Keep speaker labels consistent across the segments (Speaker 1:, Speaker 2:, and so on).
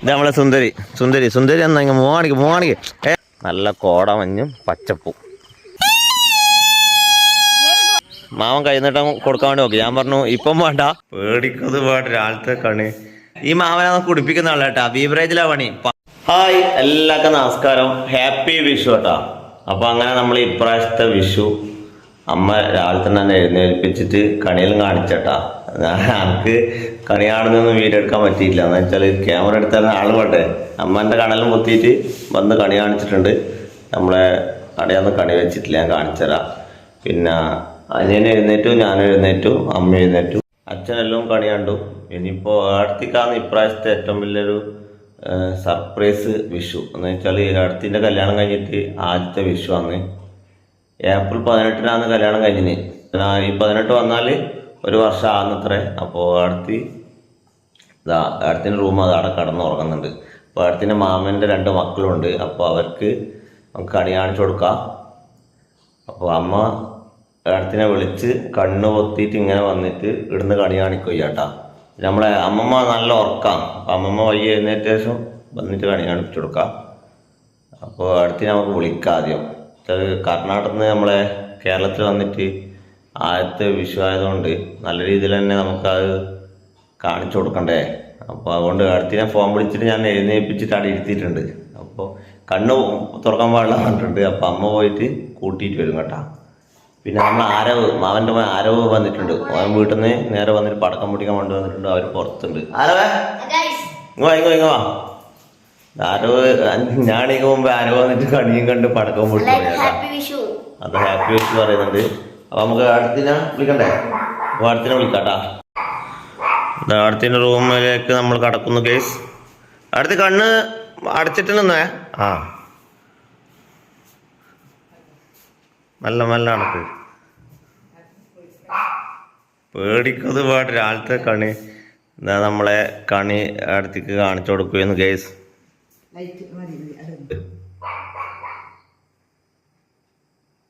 Speaker 1: ഇത് നമ്മളെ സുന്ദരി സുന്ദരി സുന്ദരി എന്നാ ഇങ്ങനെ മൂവാണിക്ക് നല്ല കോട മഞ്ഞും പച്ചപ്പും. മാവൻ കൈനീട്ടം കൊടുക്കാൻ വേണ്ടി നോക്കി. ഞാൻ പറഞ്ഞു ഇപ്പം വേണ്ട, പേടിക്കത് വേണ്ട, രാവിലത്തെ കണി. ഈ മാവനെ കുടിപ്പിക്കുന്ന ആളാട്ടാ, ബീവറേജിലാ പണി. ഹായ്, എല്ലാവർക്കും നമസ്കാരം, ഹാപ്പി വിഷു കേട്ടാ. അപ്പൊ അങ്ങനെ നമ്മൾ ഇപ്രാവശ്യത്തെ വിഷു അമ്മ രാവിലെ തന്നെ എഴുന്നേൽപ്പിച്ചിട്ട് കണിയെല്ലാം കാണിച്ചേട്ടാ. എനിക്ക് കണി കാണുന്നൊന്നും വീഡിയോ എടുക്കാൻ പറ്റിയില്ല. എന്ന് വെച്ചാൽ ക്യാമറ എടുത്താൽ ആൾ വേണ്ടേ. അമ്മേൻ്റെ കടലും പൊത്തിയിട്ട് വന്ന് കണി കാണിച്ചിട്ടുണ്ട്. നമ്മളെ കടയൊന്നും കണി വെച്ചിട്ടില്ല, ഞാൻ കാണിച്ചുതരാം. പിന്നെ അനിയൻ എഴുന്നേറ്റു, ഞാൻ എഴുന്നേറ്റു, അമ്മ എഴുന്നേറ്റു, അച്ഛനെല്ലാം കണി കണ്ടു. ഇനിയിപ്പോൾ അടുത്തേക്കാണ് ഇപ്രാവശ്യത്തെ ഏറ്റവും വലിയൊരു സർപ്രൈസ് വിഷു. എന്ന് വെച്ചാൽ അടുത്തിൻ്റെ കല്യാണം കഴിഞ്ഞിട്ട് ആദ്യത്തെ വിഷു ആണ്. ഏപ്രിൽ 18-നാണ് കല്യാണം കഴിഞ്ഞിന്. ഈ 18 വന്നാൽ ഒരു വർഷം ആകുന്നത്രേ. അപ്പോൾ അടുത്തിൻ്റെ റൂം അത് അവിടെ കടന്നുറങ്ങുന്നുണ്ട്. അപ്പോൾ അടുത്തിൻ്റെ മാമൻ്റെ 2 മക്കളുണ്ട്. അപ്പോൾ അവർക്ക് നമുക്ക് കണി കാണിച്ചു കൊടുക്കാം. അപ്പോൾ അമ്മ അടുത്തിനെ വിളിച്ച് കണ്ണ് പൊത്തിയിട്ട് ഇങ്ങനെ വന്നിട്ട് ഇവിടുന്ന് കണി കാണിക്കുക ചേട്ടാ. നമ്മളെ അമ്മമ്മ നല്ല ഉറക്കാം. അപ്പോൾ അമ്മമ്മ വയ്യ എഴുന്നേറ്റ ശേഷം വന്നിട്ട് കണി കാണിച്ചു കൊടുക്കാം. അപ്പോൾ അടുത്തിന് നമുക്ക് വിളിക്കാം. ആദ്യം കർണാടകത്തിൽ നിന്ന് നമ്മളെ കേരളത്തിൽ വന്നിട്ട് ആദ്യത്തെ വിഷു ആയതുകൊണ്ട് നല്ല രീതിയിൽ തന്നെ നമുക്കത് കാണിച്ചു കൊടുക്കണ്ടേ. അപ്പോൾ അതുകൊണ്ട് അടുത്തിനെ ഫോൺ വിളിച്ചിട്ട് ഞാൻ എഴുന്നേൽപ്പിച്ചിട്ട് അവിടെ ഇരുത്തിയിട്ടുണ്ട്. അപ്പോൾ കണ്ണ് തുറക്കാൻ പാടില്ല പറഞ്ഞിട്ടുണ്ട്. അപ്പോൾ അമ്മ പോയിട്ട് കൂട്ടിയിട്ട് വരും കേട്ടാ. പിന്നെ നമ്മൾ മാവൻ്റെ ആരവ് വന്നിട്ടുണ്ട്. അവൻ വീട്ടിൽ നിന്ന് നേരെ വന്നിട്ട് പടക്കം പൊട്ടിക്കാൻ വേണ്ടി വന്നിട്ടുണ്ട്. അവർ പുറത്തുണ്ട്. ആരവേ ഇങ്ങോ ആരവ് ഞാനീക്ക് മുമ്പ് ആരവ് വന്നിട്ട് കണിയും കണ്ട് പടക്കം പൊട്ടി അത് ഹാപ്പി വിഷു പറയുന്നുണ്ട്. അപ്പൊ നമുക്ക് അടുത്തിനെ വിളിക്കണ്ടേ? അപ്പൊ അടുത്തിനെ വിളിക്കാട്ടാ. അടുത്തിൻ്റെ റൂമിലേക്ക് നമ്മൾ കടക്കുന്നു കേസ്. അടുത്ത് കണ്ണ് അടച്ചിട്ട് നിന്നേ. നല്ല അടക്ക്, പേടിക്കത് പാട്ട്. രാവിലത്തെ കണി എന്താ നമ്മളെ കണി അടുത്തേക്ക് കാണിച്ചു കൊടുക്കുകയെന്ന് കേസ്.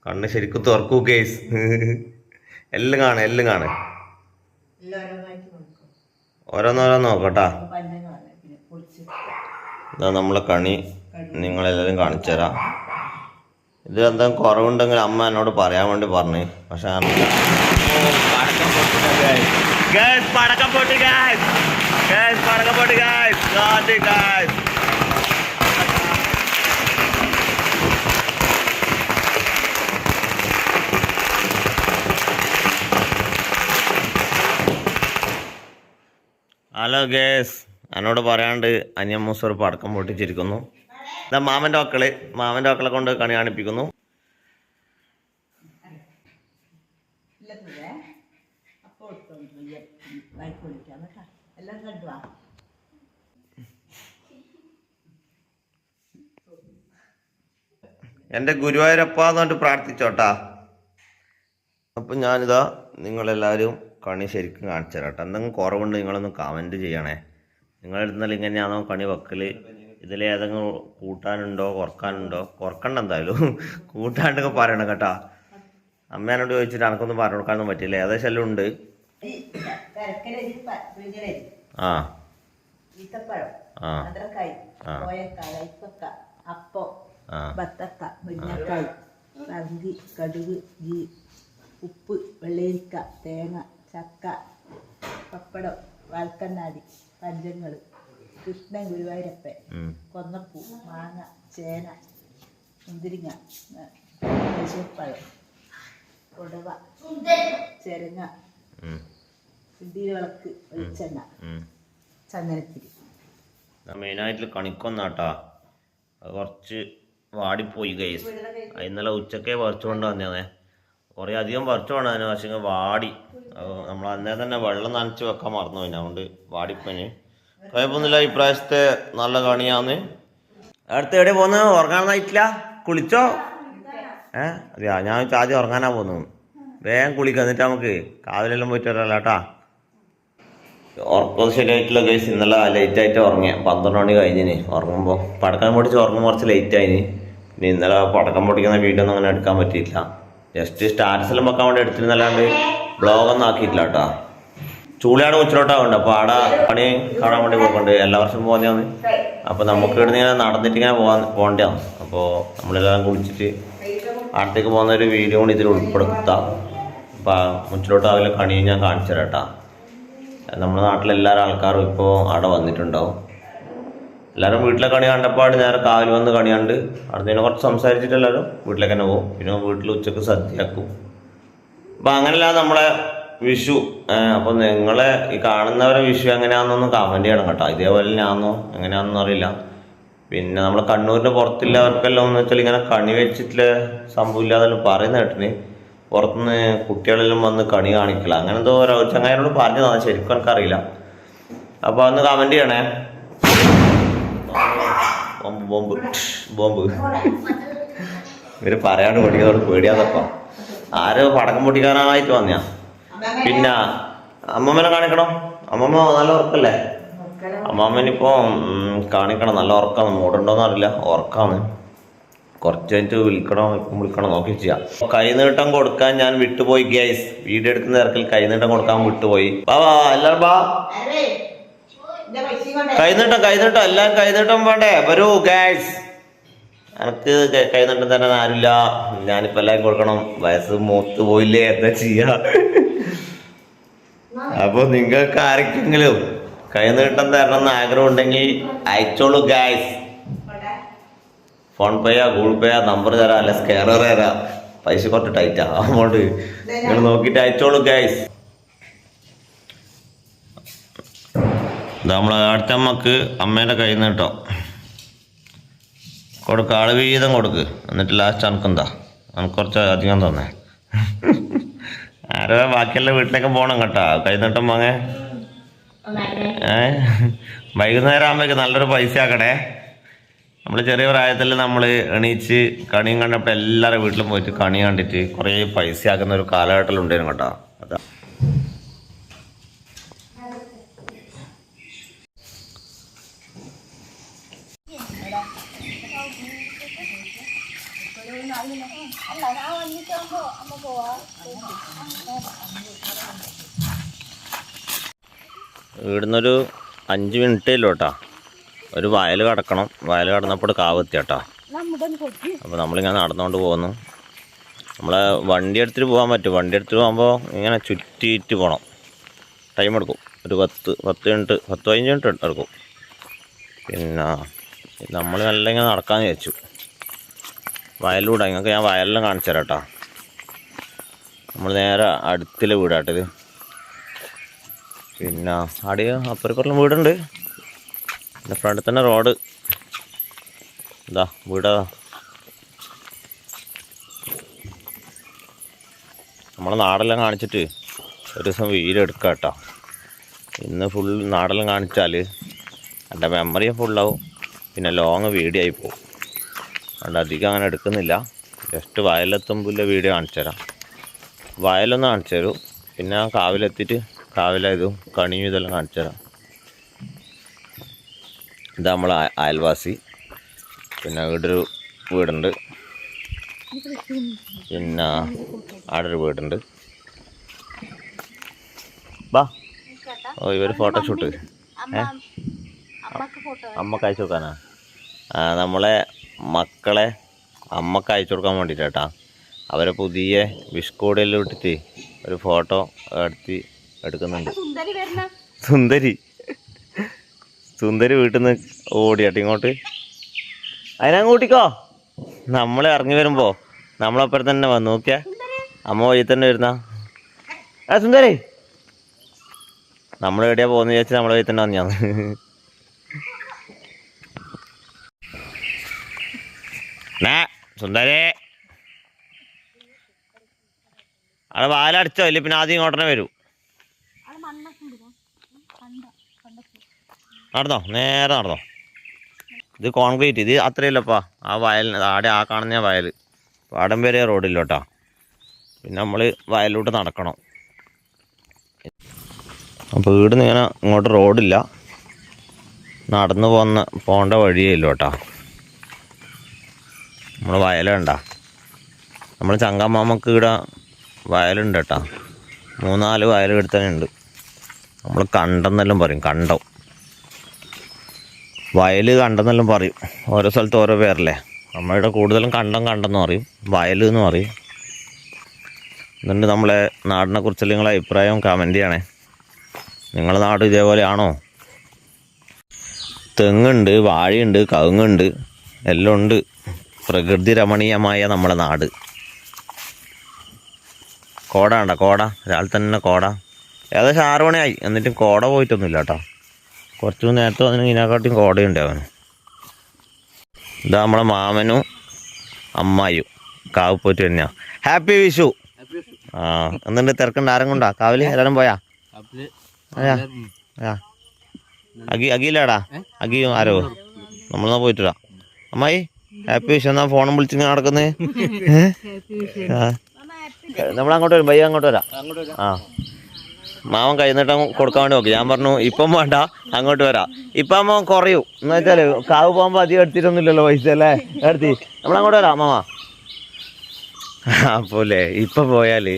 Speaker 1: കണ്ണ് ശരിക്കും തുറക്കൂ കേസ്. എല്ലാം കാണേ ഓരോന്നോരോന്ന് നോക്കട്ടാ. ഇതാ നമ്മളെ കണി നിങ്ങളെല്ലാവരും കാണിച്ചു തരാം. ഇത് എന്തെങ്കിലും കുറവുണ്ടെങ്കിൽ അമ്മ എന്നോട് പറയാൻ വേണ്ടി പറഞ്ഞു. പക്ഷെ പടക്കം പൊട്ടി ഹലോ ഗേസ്, എന്നോട് പറയാണ്ട് അനിയമ്മൂസ് ഒരു പടക്കം പൊട്ടിച്ചിരിക്കുന്നു. ഇതാ മാമൻ്റെ മക്കളെ കൊണ്ട് കണി കാണിപ്പിക്കുന്നു. എൻ്റെ ഗുരുവായൂരപ്പ എന്ന് പറഞ്ഞിട്ട് പ്രാർത്ഥിച്ചോട്ടാ. അപ്പം ഞാനിതാ നിങ്ങളെല്ലാവരും കണി ശരിക്കും കാണിച്ചു തരാം കേട്ടോ. എന്തെങ്കിലും കുറവുണ്ട് നിങ്ങളൊന്ന് കമൻറ്റ് ചെയ്യണേ. നിങ്ങളെടുത്താൽ ഇങ്ങനെയാണോ കണി വെക്കൽ? ഇതിലേതെങ്കിലും കൂട്ടാനുണ്ടോ കുറക്കാനുണ്ടോ? കുറക്കണ്ട എന്തായാലും, കൂട്ടാണ്ടൊക്കെ പറയണം കേട്ടാ. അമ്മേനോട് ചോദിച്ചിട്ട് എനക്കൊന്നും പറഞ്ഞു കൊടുക്കാനൊന്നും പറ്റില്ല. ഏകദേശം ഉണ്ട്.
Speaker 2: ഉപ്പ്, വെള്ളരിക്ക, തേങ്ങ, ചക്ക, പപ്പടം, വാൽക്കണ്ണാടി, പഞ്ചങ്ങൾ, കൃഷ്ണൻ, ഗുരുവായൂരപ്പൻ, കൊന്നപ്പൂ, മാങ്ങ, ചേന, മുന്തിരിങ്ങ, പഴം, കൊടവ, ചെരങ്ങ, വിളക്ക്, വെളിച്ചെണ്ണ, ചന്ദനത്തിരി.
Speaker 1: മെയിനായിട്ട് കണിക്കൊന്നാട്ടാ. അത് കുറച്ച് വാടിപ്പോയി ഗൈസ്. ഇന്നലെ ഉച്ചക്കേ പറിച്ചുകൊണ്ട് വന്നേ. കുറേ അധികം പറിച്ചു വേണം. പക്ഷേ വാടി. നമ്മൾ അന്നേരം തന്നെ വെള്ളം നനച്ച് വെക്കാൻ മറന്നു പോയി. അതുകൊണ്ട് വാടിപ്പന് കുഴപ്പമൊന്നുമില്ല. ഇപ്രാവശ്യത്തെ നല്ല കണിയാന്ന്. അടുത്ത് എവിടെ പോകുന്നത്? ഉറങ്ങാനായിട്ടില്ല? കുളിച്ചോ? അതെയാ, ഞാൻ ആദ്യം ഉറങ്ങാനാ പോകുന്നു. വേഗം കുളിക്കുക, എന്നിട്ട് നമുക്ക് കാവിലെല്ലാം പോയിട്ട് വരാമല്ലോ കേട്ടാ. ഉറക്കം ശരിയായിട്ടില്ല ഗൈസ്. ഇന്നലെ ലേറ്റായിട്ട് ഉറങ്ങിയ 12 മണി കഴിഞ്ഞിന് ഉറങ്ങുമ്പോൾ. പടക്കം പൊട്ടിച്ച് ഉറങ്ങുമ്പോൾ കുറച്ച് ലേറ്റായിന്. പിന്നെ ഇന്നലെ പടക്കം പൊട്ടിക്കുന്ന വീഡിയോ ഒന്നും അങ്ങനെ എടുക്കാൻ പറ്റിയില്ല. ജസ്റ്റ് സ്റ്റാറ്റസിലും വെക്കാൻ വേണ്ടി എടുത്തിരുന്നല്ലാണ്ട് ബ്ലോഗൊന്നും ആക്കിയിട്ടില്ല കേട്ടോ. ചൂളിയാണ് ഉച്ചിലോട്ടാവുണ്ട്. അപ്പോൾ ആടെ പണി കാണാൻ വേണ്ടി പോക്കുന്നുണ്ട്. എല്ലാ വർഷവും പോകുന്നതാണ്. അപ്പോൾ നമുക്ക് ഇവിടെ ഇങ്ങനെ നടന്നിട്ട് ഇങ്ങനെ പോകേണ്ടതാണ്. അപ്പോൾ നമ്മളെല്ലാം കുളിച്ചിട്ട് അടുത്തേക്ക് പോകുന്ന ഒരു വീഡിയോ കൂടി ഇതിൽ ഉൾപ്പെടുത്താം. അപ്പോൾ മുച്ചിലോട്ട് രാവിലെ കണി ഞാൻ കാണിച്ചു തരാം കേട്ടോ. നമ്മുടെ നാട്ടിലെല്ലാവരും ആൾക്കാരും ഇപ്പോൾ അവിടെ വന്നിട്ടുണ്ടാവും. എല്ലാവരും വീട്ടിലെ കണി കണ്ടപ്പോൾ നേരെ കാവിൽ വന്ന് കണി കണ്ട് അടുത്തതിനെ കുറച്ച് സംസാരിച്ചിട്ട് എല്ലാവരും വീട്ടിലേക്ക് തന്നെ പോകും. പിന്നെ വീട്ടിൽ ഉച്ചക്ക് സദ്യയാക്കും. അപ്പോൾ അങ്ങനെയല്ല നമ്മളെ വിഷു. അപ്പോൾ നിങ്ങളെ ഈ കാണുന്നവരെ വിഷു എങ്ങനെയാണെന്നൊന്നും കമൻറ്റ് ചെയ്യണം കേട്ടോ. ഇതേപോലെ ഞാനോ എങ്ങനെയാണെന്നൊന്നും അറിയില്ല. പിന്നെ നമ്മൾ കണ്ണൂരിൻ്റെ പുറത്തുള്ളവർക്കെല്ലാം എന്ന് വെച്ചാൽ ഇങ്ങനെ കണി വെച്ചിട്ടുള്ള സംഭവം ഇല്ലാതെല്ലാം പറയുന്ന കേട്ടിന് പുറത്തുനിന്ന് കുട്ടികളെല്ലാം വന്ന് കണി കാണിക്കില്ല. അങ്ങനെ എന്തോ ഓരോ ചങ്ങായിനോട് പറഞ്ഞതാണ്, ശരിക്കും എനിക്കറിയില്ല. അപ്പോൾ അന്ന് കമൻറ്റ് ചെയ്യണേ. ബോംബ് ബോംബ് ഇവർ പറയാണ്ട് പൊടിക്കുന്നതോട് പേടിയാതപ്പം ആരോ പടക്കം പൊട്ടിക്കാനായിട്ട് വന്നയാ. പിന്നെ അമ്മമ്മനെ കാണിക്കണം. അമ്മമ്മ നല്ല ഉറക്കല്ലേ? അമ്മാമ്മനിപ്പോ കാണിക്കണം. നല്ല ഉറക്കാണ്. മൂടുണ്ടോന്ന് അറിയില്ല, ഉറക്കാണ്. കുറച്ച് കഴിഞ്ഞിട്ട് വിളിക്കണം. ഇപ്പം വിളിക്കണം, നോക്കി ചെയ്യാം. കൈനീട്ടം കൊടുക്കാൻ ഞാൻ വിട്ടുപോയി ഗൈസ്. വീഡിയോ എടുക്കുന്ന തിരക്കിൽ കൈനീട്ടം കൊടുക്കാൻ വിട്ടുപോയി. ബാ എല്ലാവരും ബാ. കൈനീട്ടം എല്ലാവരും കൈനീട്ടം വേണ്ടേ? വരൂ ഗൈസ്. എനിക്ക് കൈനീട്ടം തരാൻ ആരില്ല. ഞാനിപ്പോൾ എല്ലാവരും കൊടുക്കണം. വയസ്സ് മൂത്ത് പോയില്ലേ, എന്താ ചെയ്യാ? അപ്പോൾ നിങ്ങൾക്ക് ആർക്കെങ്കിലും കൈനീട്ടം തരണമെന്ന് ആഗ്രഹം ഉണ്ടെങ്കിൽ അയച്ചോളൂ ഗൈസ്. ഫോൺ പേയാ ഗൂഗിൾ പേയാ നമ്പർ തരാം, അല്ല സ്കാനർ തരാം. പൈസ കുറച്ച് ടൈറ്റാ, അതുകൊണ്ട് നിങ്ങൾ നോക്കിയിട്ട് അയച്ചോളൂ ഗൈസ്. നമ്മളെ അടുത്ത അമ്മക്ക് അമ്മേൻ്റെ കയ്യിൽ നിന്ന് കേട്ടോ കൊടുക്കുക. ആള് വീതം കൊടുക്ക്. എന്നിട്ട് ലാസ്റ്റ് എനിക്കെന്താ എനിക്ക് കുറച്ച് അധികം തന്നെ. ആരോ ബാക്കിയുള്ള വീട്ടിലേക്ക് പോകണം കേട്ടോ. കൈ നീട്ടം വാങ്ങേ. വൈകുന്നേരം ആകുമ്പോഴേക്ക് നല്ലൊരു പൈസ ആക്കണേ. നമ്മൾ ചെറിയ പ്രായത്തിൽ നമ്മൾ എണീച്ച് കണിയും കണ്ടപ്പോൾ എല്ലാവരുടെ വീട്ടിലും പോയിട്ട് കണി കണ്ടിട്ട് കുറേ പൈസ ആക്കുന്ന ഒരു കാലഘട്ടത്തിലുണ്ടായിരുന്നു കേട്ടോ. അതാ ഇവിടുന്നൊരു 5 മിനിറ്റേ ഇല്ല കേട്ടോ. ഒരു വയൽ കടക്കണം. വയൽ കടന്നപ്പോൾ കാവെത്തി കേട്ടോ. അപ്പോൾ നമ്മളിങ്ങനെ നടന്നുകൊണ്ട് പോകുന്നു. നമ്മളെ വണ്ടി എടുത്തിട്ട് പോകാൻ പറ്റും. വണ്ടി എടുത്തിട്ട് പോകുമ്പോൾ ഇങ്ങനെ ചുറ്റിയിട്ട് പോകണം. ടൈം എടുക്കും. ഒരു 10 മിനിറ്റ് 15 മിനിറ്റ് എടുക്കും. പിന്നെ നമ്മൾ നല്ല ഇങ്ങനെ നടക്കാമെന്ന് വിചാരിച്ചു. വയലിലൂടെ നിങ്ങൾക്ക് ഞാൻ വയലിലും കാണിച്ചു തരാം കേട്ടോ. നമ്മൾ നേരെ അടുത്തിലെ വീടാട്ടത്. പിന്നെ അവിടെ അപ്പുറം വീടുണ്ട്. പിന്നെ ഫ്രണ്ടിൽ തന്നെ റോഡ്. ഇതാ വീടാ. നമ്മളെ നാടെല്ലാം കാണിച്ചിട്ട് ഒരു ദിവസം വീഡിയോ എടുക്കാം കേട്ടോ. ഇന്ന് ഫുൾ നാടെല്ലാം കാണിച്ചാൽ എൻ്റെ മെമ്മറിയും ഫുള്ളാവും. പിന്നെ ലോങ് വീഡിയോ ആയി പോകും. അതുകൊണ്ട് അധികം അങ്ങനെ എടുക്കുന്നില്ല. ജസ്റ്റ് വയലെത്തുമ്പോൾ വീഡിയോ കാണിച്ചു തരാം. വയലൊന്ന് കാണിച്ചു തരൂ. പിന്നെ കാവിലെത്തിയിട്ട് കാവിലായതും കണിയും ഇതെല്ലാം കാണിച്ചു തരാം. ഇതാ നമ്മളെ അയൽവാസി. പിന്നെ ഇവിടെ ഒരു വീടുണ്ട്. പിന്നെ അവിടെ ഒരു വീടുണ്ട്. ബാ. ഓ ഇവർ ഫോട്ടോഷൂട്ട് അമ്മക്ക് അയച്ചു കൊടുക്കാനാ? നമ്മളെ മക്കളെ അമ്മക്ക് അയച്ചു കൊടുക്കാൻ വേണ്ടിയിട്ടാ. അവരെ പുതിയ വിഷ്കോഡിയെല്ലാം ഇട്ടിട്ട് ഒരു ഫോട്ടോ എടുക്കുന്നുണ്ട്. സുന്ദരി വീട്ടിൽ നിന്ന് ഓടിയാട്ടോ ഇങ്ങോട്ട്. അതിനാ കൂട്ടിക്കോ. നമ്മൾ ഇറങ്ങി വരുമ്പോൾ നമ്മളപ്പുറം തന്നെ വന്നു നോക്കിയാ. അമ്മ വഴി തന്നെ വരുന്ന സുന്ദരി. നമ്മൾ എവിടെയാ പോകുന്ന വിചാരിച്ചാൽ നമ്മളെ വഴി തന്നെ വന്നാന്ന്. സുന്ദരി അവിടെ വാലടിച്ചോ ഇല്ല പിന്നെ ആദ്യം ഇങ്ങോട്ടനെ വരൂ. നടന്നോ, നേരെ നടന്നോ. ഇത് കോൺക്രീറ്റ്. ഇത് അത്രയല്ലപ്പാ. ആ വയൽ ആടെ ആ കാണുന്ന വയൽ. പാടം വരെ റോഡില്ല കേട്ടോ. പിന്നെ നമ്മൾ വയലിലോട്ട് നടക്കണം. അപ്പോൾ വീട് ഇങ്ങനെ ഇങ്ങോട്ട് റോഡില്ല. നടന്ന് പോകേണ്ട വഴിയേ ഇല്ല കേട്ടോ. നമ്മൾ വയലുണ്ട. നമ്മൾ ചങ്കമാമക്ക് ഇവിടെ വയലുണ്ട് കേട്ടോ. 3-4 വയൽ എടുത്തന്നെ ഉണ്ട്. നമ്മൾ കണ്ടെന്നെല്ലാം പറയും. കണ്ടം വയൽ കണ്ടെന്നെല്ലാം പറയും. ഓരോ സ്ഥലത്ത് ഓരോ പേരല്ലേ. നമ്മളുടെ കൂടുതലും കണ്ടെന്ന് പറയും, വയൽ എന്ന് പറയും. എന്നിട്ട് നമ്മളെ നാടിനെ കുറിച്ചുള്ള നിങ്ങളെ അഭിപ്രായം കമൻറ്റ് ചെയ്യണേ. നിങ്ങളുടെ നാട് ഇതേപോലെയാണോ? തെങ്ങുണ്ട്, വാഴയുണ്ട്, കവുങ്ങുണ്ട്, എല്ലാം ഉണ്ട്. പ്രകൃതി രമണീയമായ നമ്മളെ നാട്. കോട ഉണ്ടോ? കോട രാവിലെ തന്നെ കോട. ഏകദേശം 6 മണിയായി, എന്നിട്ടും കോട പോയിട്ടൊന്നുമില്ല കേട്ടോ. കുറച്ച് നേരത്തെ വന്നിട്ട് ഇതിനെക്കാട്ടിയും കോടയുണ്ട് അവന്. ഇതാ നമ്മളെ മാമനും അമ്മായും കാവ് പോയിട്ട് തന്നെയാ. ഹാപ്പി വിഷു. ആ എന്നിട്ട് തിരക്കുണ്ട്? ആരും കൊണ്ടാ കാവില്? എല്ലാവരും പോയാ? അഖിലാടാ? അഖിയും ആരോ? നമ്മളെന്നാ പോയിട്ടാ. അമ്മായി ഹാപ്പി വിഷു. എന്നാ ഫോണും വിളിച്ചിങ്ങനെ നടക്കുന്നേ. നമ്മളങ്ങോട്ട് വരും, ഭയ്യ അങ്ങോട്ട് വരാം. ആ മാമൻ കഴിഞ്ഞിട്ട് കൊടുക്കാൻ വേണ്ടി നോക്കി. ഞാൻ പറഞ്ഞു ഇപ്പം വേണ്ട, അങ്ങോട്ട് വരാം. ഇപ്പം അമ്മ കുറയൂ എന്ന് വെച്ചാല് കാവ് പോകുമ്പോ അധികം എടുത്തിട്ടൊന്നുമില്ലല്ലോ പൈസ അല്ലേ? എടുത്തി നമ്മളങ്ങോട്ട് വരാം മാമ. അപ്പോലെ ഇപ്പം പോയാല്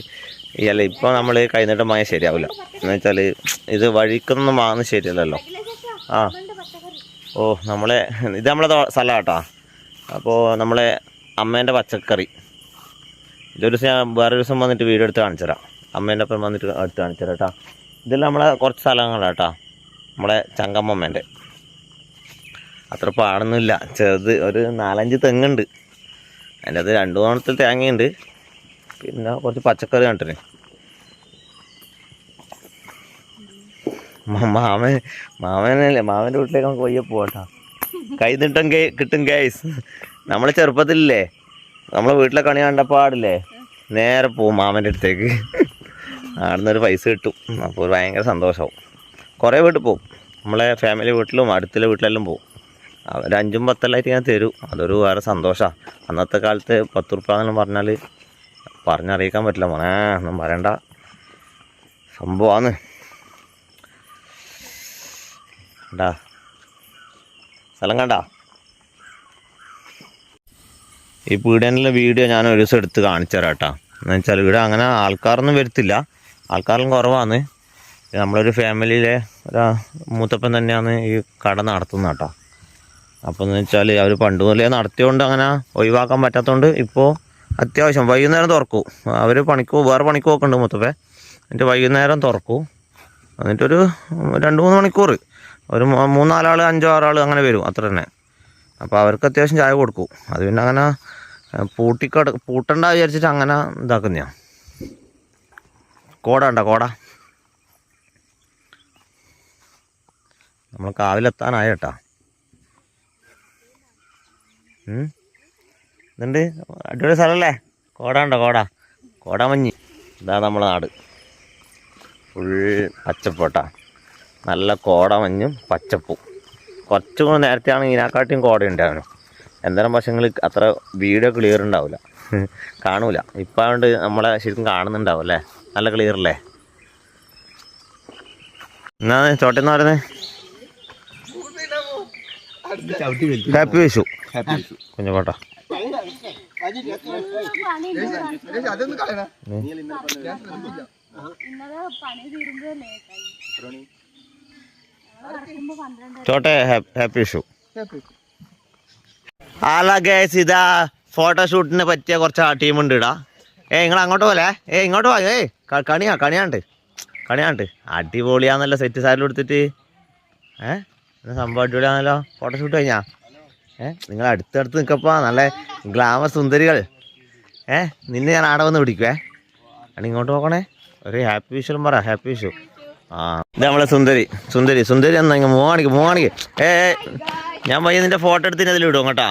Speaker 1: അല്ല ഇപ്പം നമ്മൾ കഴിഞ്ഞിട്ട് പോയാൽ ശരിയാവില്ല. എന്ന് വെച്ചാൽ ഇത് വഴിക്കൊന്നും വാങ്ങുന്നത് ശരിയല്ലല്ലോ. ആ ഓ ഇത് നമ്മളെ സ്ഥലം കേട്ടോ. അപ്പോൾ നമ്മളെ അമ്മേൻ്റെ പച്ചക്കറി ഇതൊരു ദിവസം ഞാൻ വേറെ ദിവസം വന്നിട്ട് വീഡിയോ എടുത്ത് കാണിച്ചു തരാം. അമ്മേൻ്റെ ഒപ്പം വന്നിട്ട് എടുത്ത് കാണിച്ചു തരാം കേട്ടോ. ഇതെല്ലാം നമ്മളെ കുറച്ച് സ്ഥലങ്ങളാട്ടോ. നമ്മളെ ചങ്കമ്മേൻ്റെ അത്ര പാടൊന്നുമില്ല. ചെറുത് ഒരു 4-5 തെങ്ങുണ്ട്. അതിൻ്റെ അത് 2 ഓണത്തിൽ തേങ്ങയുണ്ട്. പിന്നെ കുറച്ച് പച്ചക്കറി കണ്ടിന്. മാമനല്ലേ, മാമൻ്റെ വീട്ടിലേക്ക് നമുക്ക് വയ്യ പോകട്ടോ. കൈ നീട്ടം കിട്ടും ഗൈസ്. നമ്മളെ ചെറുപ്പത്തിലില്ലേ നമ്മളെ വീട്ടിലെ കണി കണ്ടപ്പാടില്ലേ നേരെ പോവും മാമൻ്റെ അടുത്തേക്ക്. അവിടുന്നൊരു പൈസ കിട്ടും. അപ്പോൾ ഒരു ഭയങ്കര സന്തോഷമാവും. കുറേ വീട്ടിൽ പോവും. നമ്മളെ ഫാമിലി വീട്ടിലും അടുത്തുള്ള വീട്ടിലെല്ലാം പോവും. അവർ 5ഉം 10 ഞാൻ തരും. അതൊരു വേറെ സന്തോഷമാണ്. അന്നത്തെ കാലത്ത് 10 ഉറുപ്പ്യ എന്നെല്ലാം പറഞ്ഞാൽ പറഞ്ഞറിയിക്കാൻ പറ്റില്ല മോനെ. ഒന്നും പറയണ്ട സംഭവമാണ്. കണ്ടാ സ്ഥലം കണ്ടാ? ഈ പീടികയിലുള്ള വീഡിയോ ഞാൻ ഒരു ദിവസം എടുത്ത് കാണിച്ചു തരാം കേട്ടോ. എന്ന് വെച്ചാൽ ഇവിടെ അങ്ങനെ ആൾക്കാരൊന്നും വരുത്തില്ല, ആൾക്കാരെല്ലാം കുറവാണ്. നമ്മളൊരു ഫാമിലിയിലെ ഒരു മൂത്തപ്പൻ തന്നെയാണ് ഈ കട നടത്തുന്നത് കേട്ടോ. അപ്പോൾ എന്ന് വെച്ചാൽ അവർ പണ്ട് മുതലേ നടത്തിയോണ്ട് അങ്ങനെ ഒഴിവാക്കാൻ പറ്റാത്തതുകൊണ്ട് ഇപ്പോൾ അത്യാവശ്യം വൈകുന്നേരം തുറക്കും. അവർ വേറെ പണിക്ക് പോക്കുണ്ട് മൂത്തപ്പൻ. എന്നിട്ട് വൈകുന്നേരം തുറക്കും. എന്നിട്ടൊരു 2-3 മണിക്കൂർ ഒരു 3-4 ആൾ 5-6 ആൾ അങ്ങനെ വരും, അത്ര തന്നെ. അപ്പോൾ അവർക്ക് അത്യാവശ്യം ചായ കൊടുക്കും. അത് പിന്നെ അങ്ങനെ പൂട്ടണ്ട വിചാരിച്ചിട്ട് അങ്ങനെ ഇതാക്കുന്ന. കോട ഉണ്ടോ? കോട നമ്മൾ കാവിലെത്താനായ കേട്ടാ. ഇതുണ്ട് അടിപൊളി സ്ഥലമല്ലേ? കോട ഉണ്ടോ? കോട മഞ്ഞ്. ഇതാ നമ്മളെ നാട് ഫുൾ പച്ചപ്പോട്ടാ. നല്ല കോട മഞ്ഞും പച്ചപ്പും. കുറച്ചും കൂടെ നേരത്തെയാണ് ഇതിനെക്കാട്ടിയും കോട ഉണ്ടായിരുന്നു. എന്തേരം പക്ഷങ്ങൾ അത്ര വീഡിയോ ക്ലിയർ ഉണ്ടാവില്ല, കാണൂല. ഇപ്പം അതുകൊണ്ട് നമ്മളെ ശരിക്കും കാണുന്നുണ്ടാവും അല്ലേ? നല്ല ക്ലിയർ അല്ലേ? എന്നാ ചോട്ടെന്ന് പറയുന്നത് ഹാപ്പി വിഷു കുഞ്ഞുകോട്ട. ചോട്ടെ ഹാപ്പി വിഷു. അല്ല ഗൈസ്, ഇതാ ഫോട്ടോഷൂട്ടിന് പറ്റിയ കുറച്ച് ടീമുണ്ട് ഇടാ. നിങ്ങൾ അങ്ങോട്ട് പോലെ ഇങ്ങോട്ട് പോ. കണിയാണ്ട് അടിപൊളിയാന്നല്ലോ സെറ്റ് സാരിൽ എടുത്തിട്ട്. സംഭവം അടിപൊളിയാണല്ലോ. ഫോട്ടോഷൂട്ട് കഴിഞ്ഞാ നിങ്ങൾ അടുത്തടുത്ത് നിൽക്കപ്പാ, നല്ല ഗ്ലാമർ സുന്ദരികൾ. നിന്നെ ഞാൻ ആടെ വന്ന് പിടിക്കുവേ. അടി ഇങ്ങോട്ട് നോക്കണേ. ഒരു ഹാപ്പി വിഷുലും പറ. ഹാപ്പി വിഷു. ഇത് നമ്മളെ സുന്ദരി എന്നാ ഇങ്ങനെ മൂവാണിക്ക്. ഞാൻ പയ്യ നിന്റെ ഫോട്ടോ എടുത്തിന് അതിൽ ഇടും കേട്ടാ.